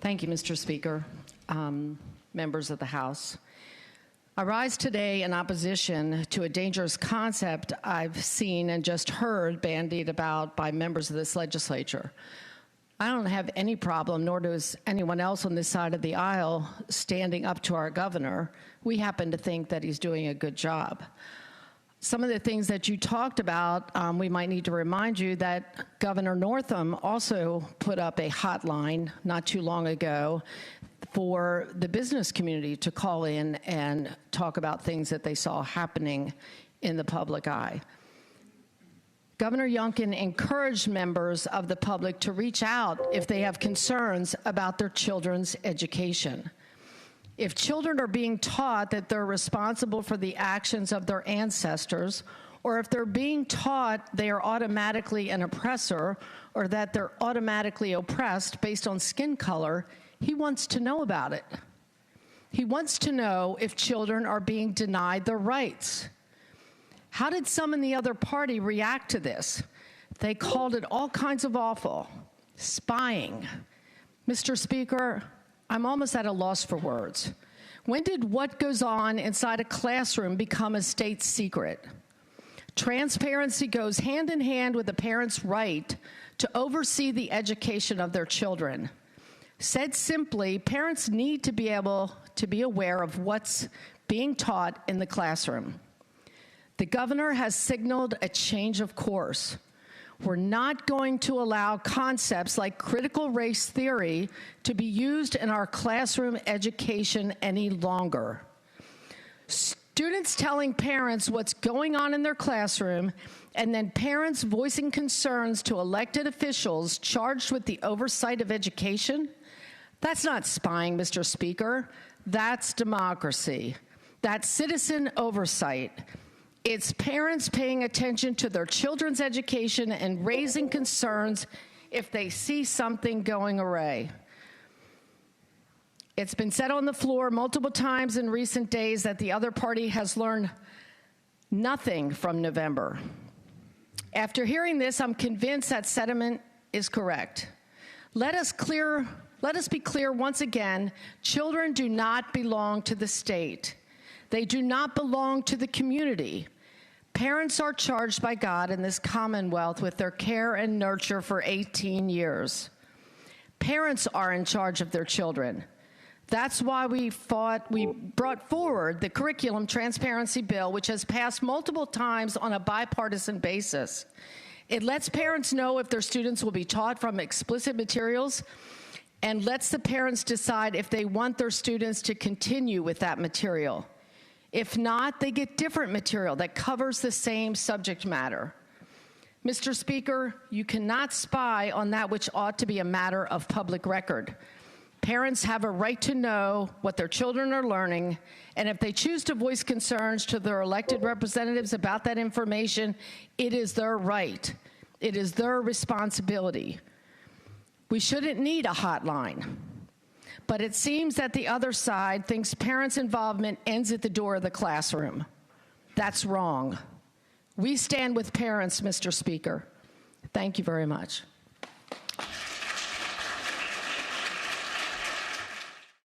Thank you, Mr. Speaker, members of the House. I rise today in opposition to a dangerous concept I've seen and just heard bandied about by members of this legislature. I don't have any problem, nor does anyone else on this side of the aisle, standing up to our governor. We happen to think that he's doing a good job. Some of the things that you talked about, we might need to remind you that Governor Northam also put up a hotline not too long ago for the business community to call in and talk about things that they saw happening in the public eye. Governor Youngkin encouraged members of the public to reach out if they have concerns about their children's education. If children are being taught that they're responsible for the actions of their ancestors, or if they're being taught they are automatically an oppressor, or that they're automatically oppressed based on skin color, he wants to know about it. He wants to know if children are being denied their rights. How did some in the other party react to this? They called it all kinds of awful. Spying. Mr. Speaker, I'm almost at a loss for words. When did what goes on inside a classroom become a state secret? Transparency goes hand in hand with the parent's right to oversee the education of their children. Said simply, parents need to be able to be aware of what's being taught in the classroom. The governor has signaled a change of course. We're not going to allow concepts like critical race theory to be used in our classroom education any longer. Students telling parents what's going on in their classroom, and then parents voicing concerns to elected officials charged with the oversight of education, that's not spying, Mr. Speaker. That's democracy. That's citizen oversight. It's parents paying attention to their children's education and raising concerns if they see something going awry. It's been said on the floor multiple times in recent days that the other party has learned nothing from November. After hearing this, I'm convinced that sentiment is correct. Let us be clear once again, children do not belong to the state. They do not belong to the community. Parents are charged by God in this Commonwealth with their care and nurture for 18 years. Parents are in charge of their children. That's why we brought forward the Curriculum Transparency Bill, which has passed multiple times on a bipartisan basis. It lets parents know if their students will be taught from explicit materials and lets the parents decide if they want their students to continue with that material. If not, they get different material that covers the same subject matter. Mr. Speaker, you cannot spy on that which ought to be a matter of public record. Parents have a right to know what their children are learning, and if they choose to voice concerns to their elected representatives about that information, it is their right. It is their responsibility. We shouldn't need a hotline. But it seems that the other side thinks parents' involvement ends at the door of the classroom. That's wrong. We stand with parents, Mr. Speaker. Thank you very much.